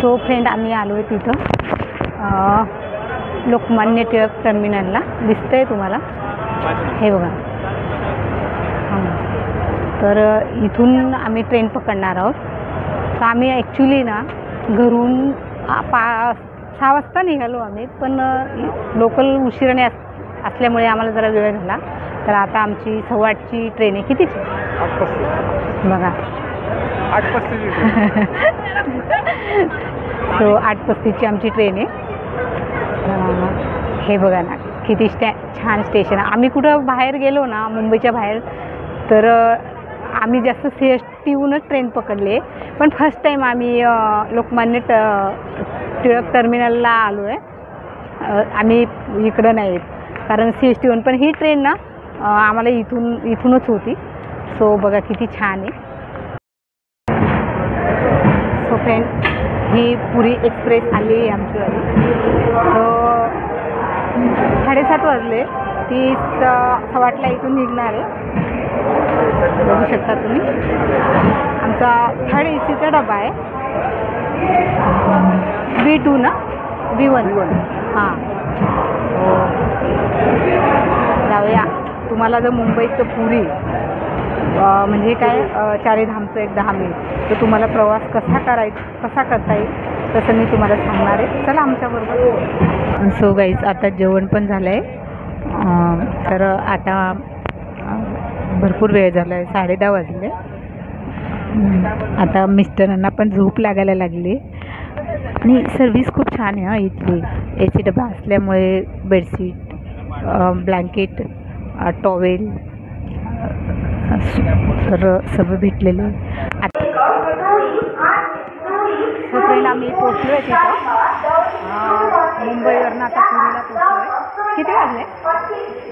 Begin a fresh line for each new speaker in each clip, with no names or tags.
So friend, आम्ही आलो आहे तिथं लोकमान्य टिळक टर्मिनलला. दिसतंय तुम्हाला, हे बघा. तर इथून आम्ही ट्रेन पकडणार आहोत. तर आम्ही ॲक्च्युली ना घरून 6 वाजता निघालो आम्ही, पण लोकल उशिराने असल्यामुळे आम्हाला जरा वेळ झाला. तर आता आमची 8:15ची ट्रेन आहे. कितीची?
8:35
बघा,
8:35.
सो 8:35ची आमची ट्रेन आहे. हे बघा ना, किती छान स्टेशन आहे. आम्ही कुठं बाहेर गेलो ना, मुंबईच्या बाहेर, तर आम्ही जास्त CSTहूनच ट्रेन पकडली आहे. पण फर्स्ट टाईम आम्ही लोकमान्य टिळक टर्मिनलला आलो आहे. आम्ही इकडं नाही येत, कारण CSTहून. पण ही ट्रेन ना आम्हाला इथूनच होती. सो बघा किती छान आहे. सो फ्रेंड, ही पुरी एक्सप्रेस आली आहे आमचीवाली. तो 7:30 वाजले. ती 8:15ला इथून निघणार आहे. बघू शकता तुम्ही, आमचा 3rd AC डबा आहे. B2 ना, B1. हां, जाऊया. तुम्हाला जर मुंबईत पुरी म्हणजे काय चारीधामचं एक 10 मिनिट, तर तुम्हाला प्रवास कसा करता येईल तसं मी तुम्हाला सांगणार आहे. चला आमच्याबरोबर. सो गाईज, आता जेवण पण झालं आहे. तर आता भरपूर वेळ झाला आहे, 10:30 वाजले. आता मिस्टरांना पण झोप लागायला लागली. आणि सर्विस खूप छान आहे इथली. AC डबा असल्यामुळे बेडशीट, ब्लँकेट, टॉवेल सर्व भेटलेले. आता सो फ्रेंड, आम्ही पोचलो आहे तिथं. मुंबईवरनं आता पुरीला पोचलो आहे. किती वाजले?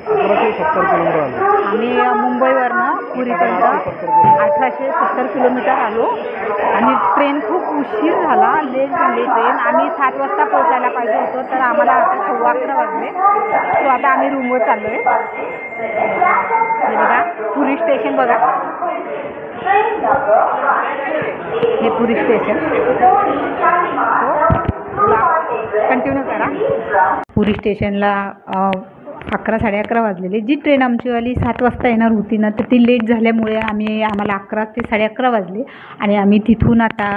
1870 किलोमीटर आलो.
आम्ही मुंबईवरनं पुरीपर्यंत 1870 किलोमीटर आलो. आणि ट्रेन खूप उशीर झाला, लेट झाली ट्रेन. आम्ही 7 वाजता पोहोचायला पाहिजे होतो, तर आम्हाला आता 11:15 वाजले. सो आता आम्ही रूमवर चाललो आहे. हे बघा, पुरी स्टेशन बघा, हे पुरी स्टेशन. सो कंटिन्यू करा. पुरी स्टेशनला 11, 11:30 वाजलेले. जी ट्रेन आमचीवाली 7 वाजता येणार होती ना, तर ती लेट झाल्यामुळे आम्हाला 11 ते 11:30 वाजले. आणि आम्ही तिथून आता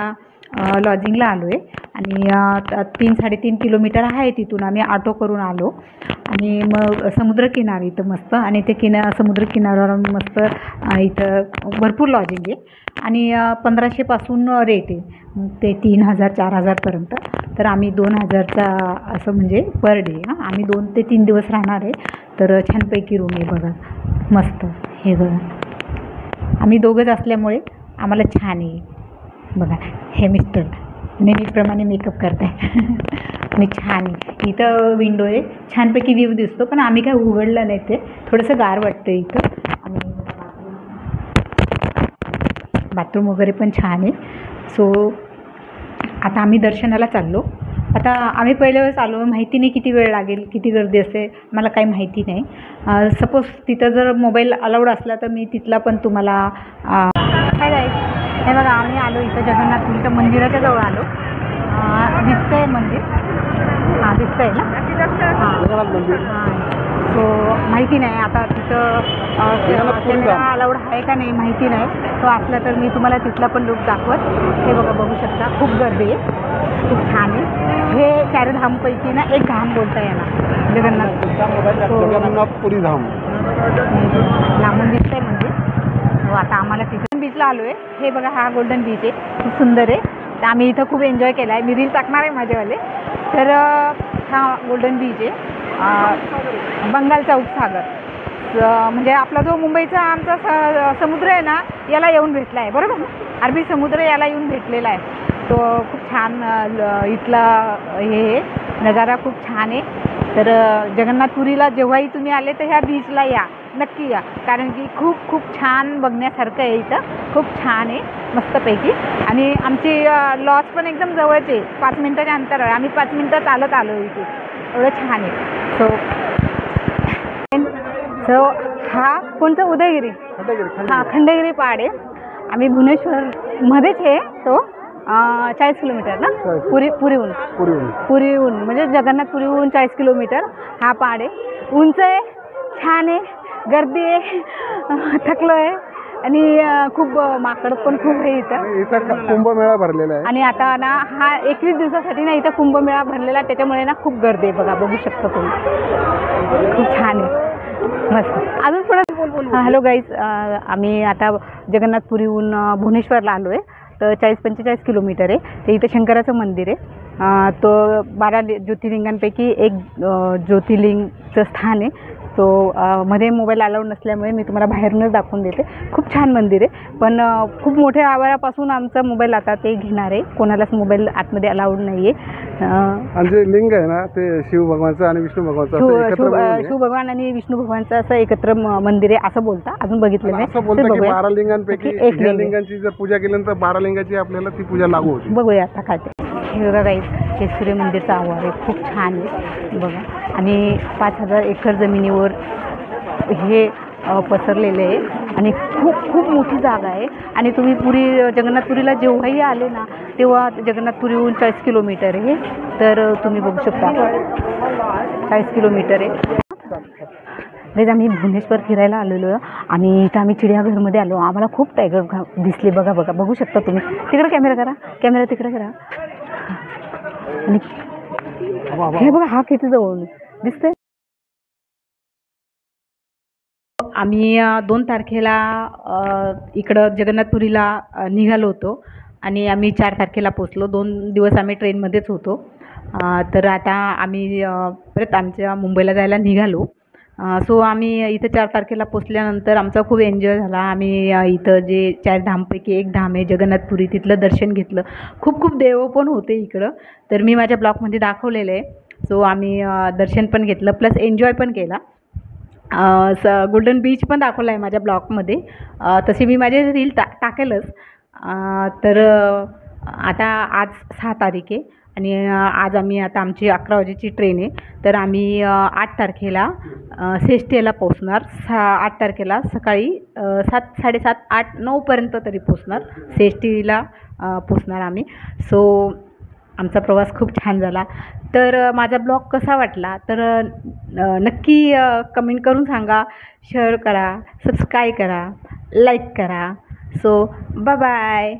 लॉजिंगला आलो आहे. आणि 3-3.5 किलोमीटर आहे तिथून. आम्ही ऑटो करून आलो. आणि मग समुद्रकिनारी इथं मस्त. आणि ते समुद्रकिनाऱ्यावर मस्त इथं भरपूर लॉजिंग आहे. आणि 1500पासून रेट आहे, ते 3000, 4000पर्यंत. तर आम्ही 2000चा असं म्हणजे पर डे. आम्ही 2 ते 3 दिवस राहणार आहे. तर छानपैकी रूम आहे बघा, मस्त. हे बघा, आम्ही दोघंच असल्यामुळे आम्हाला छान आहे. बघा, हे मिस्टर नेहमीप्रमाणे मेकअप करत आहे. आणि छान आहे. इथं विंडो आहे, छानपैकी व्ह्यू दिसतो. पण आम्ही काय उघडलं नाही, ते थोडंसं गार वाटतं इथं. आणि बाथरूम वगैरे पण छान आहे. सो आता आम्ही दर्शनाला चाललो. आता आम्ही पहिल्या वेळेस आलो, माहिती नाही किती वेळ लागेल, किती गर्दी असते, मला काही माहिती नाही. सपोज तिथं जर मोबाईल अलाउड असला तर मी तिथला पण तुम्हाला काय जाईल. हे बघा, आम्ही आलो इथं जगन्नाथपुरीच्या मंदिराच्या जवळ आलो. दिसतंय मंदिर? हां, दिसतंय ना? हां. सो माहिती नाही आता तिथं कॅमेरा अलाउड आहे का नाही माहिती नाही. तो असला तर मी तुम्हाला तिथला पण लुक दाखवत. हे बघा, बघू शकता, खूप गर्दी आहे, खूप छान आहे. हे 4 धामपैकी ना एक धाम बोलता येणार,
जगन्नाथपुरी धाम.
लांबून दिसतंय म्हणजे. हो, आता आम्हाला तिथं बीचला आलो आहे. हे बघा, हा गोल्डन बीच आहे, खूप सुंदर आहे. तर आम्ही इथं खूप एन्जॉय केला आहे. मी रील टाकणार आहे माझ्यावाले. तर हा गोल्डन बीच आहे, बंगालचा उपसागर. म्हणजे आपला जो मुंबईचा आमचा समुद्र आहे ना, याला येऊन भेटला आहे, बरोबर ना? अरबी समुद्र याला येऊन भेटलेला आहे. तो खूप छान इथला हे नजारा खूप छान आहे. तर जगन्नाथपुरीला जेव्हाही तुम्ही आले तर ह्या बीचला या, नक्की या. कारण की खूप खूप छान बघण्यासारखं आहे इथं, खूप छान आहे मस्तपैकी. आणि आमची लॉज पण एकदम जवळच आहे, 5 मिनटाच्या अंतरावर. आम्ही 5 मिनटं चालत आलो इथे, एवढं छान आहे. सो हा कोणतं? उदयगिरी. हां, खंडगिरी पहाड आहे. आम्ही भुवनेश्वरमध्येच आहे तो. 40 किलोमीटर ना
40.
पुरीहून
पुरीहून.
पुरीहून म्हणजे जगन्नाथपुरीहून 40 किलोमीटर हा पहाड आहे. उंच आहे, छान आहे, गर्दी आहे, थकलो आहे आणि खूप माकड पण खूप आहे इथं.
आणि इथं कुंभमेळा भरलेला आहे.
आणि आता ना हा 21 दिवसासाठी ना इथं कुंभमेळा भरलेला आहे, त्याच्यामुळे ना खूप गर्दी आहे बघा, बघू शकता तुम्ही. खूप छान आहे, मस्त. अजून पुढे हॅलो गाईज, आम्ही आता जगन्नाथपुरीहून भुवनेश्वरला आलो आहे. तर 40-45 किलोमीटर आहे. ते इथं शंकराचं मंदिर आहे. तो 12 ज्योतिर्लिंगांपैकी एक ज्योतिर्लिंगचं स्थान आहे. तो मध्ये मोबाईल अलाउड नसल्यामुळे मी तुम्हाला बाहेरूनच दाखवून देते. खूप छान मंदिर आहे, पण खूप मोठ्या आवारापासून आमचा मोबाईल आता ते घेणार आहे. कोणालाच मोबाईल आतमध्ये अलाउड नाही आहे.
आणि जे लिंग आहे ना ते शिव भगवानचं आणि विष्णू भगवानचं असं एकत्र मिळून आहे.
शिव भगवान आणि विष्णू भगवानचं असं एकत्र मंदिर आहे असं बोलता. अजून बघितलं नाही,
असं बोलतं की
बघूया.
12 लिंगांपैकी
एक लिंग
या
आहे.
लिंगांची जर पूजा केल्यानंतर 12 लिंगाची आपल्याला ती पूजा लागू होती.
बघूया आता काय ते. हे बघा गाईज, हे सूर्य मंदिरचा आवार आहे, खूप छान आहे बघा. आणि 5000 एकर जमिनीवर हे पसरलेले आहे आणि खूप खूप मोठी जागा आहे. आणि तुम्ही जगन्नाथपुरीला जेव्हाही आले ना तेव्हा जगन्नाथपुरीहून 40 किलोमीटर आहे. तर तुम्ही बघू शकता 40 किलोमीटर आहे. गाईज, आम्ही भुवनेश्वर फिरायला आलेलो आहे आणि इथं आम्ही चिडियाघरमध्ये आलो. आम्हाला खूप टायगर दिसले बघा, बघू शकता तुम्ही. तिकडे कॅमेरा करा, कॅमेरा तिकडे करा. आणि हे बघा, हा किती जवळून दिसतंय. आम्ही 2 तारखेला इकडं जगन्नाथपुरीला निघालो होतो आणि आम्ही 4 तारखेला पोचलो. 2 दिवस आम्ही ट्रेनमध्येच होतो. तर आता आम्ही परत आमच्या मुंबईला जायला निघालो. सो आम्ही इथं 4 तारखेला पोचल्यानंतर आमचा खूप एन्जॉय झाला. आम्ही इथं जे 4 धामपैकी एक धाम आहे जगन्नाथपुरी, तिथलं दर्शन घेतलं. खूप खूप देव पण होते इकडं, तर मी माझ्या ब्लॉगमध्ये दाखवलेलं आहे. सो आम्ही दर्शन पण घेतलं प्लस एन्जॉय पण केला. गोल्डन बीच पण दाखवला आहे माझ्या ब्लॉगमध्ये. तशी मी माझे रील टाकेलच. तर आता आज 6 तारीख आहे आणि आज आता आमची 11 वाजेची ट्रेन आहे. तर आम्ही 8 तारखेला सेस्टेला पोचणार. 8 तारखेला सकाळी 7, 7:30, 8, 9पर्यंत तरी पोचणार. सेस्टीला पोचणार आम्ही. सो आमचा प्रवास खूप छान झाला. तर माझा ब्लॉग कसा वाटला तर नक्की कमेंट करून सांगा, शेअर करा, सबस्क्राईब करा, लाईक करा. So bye bye.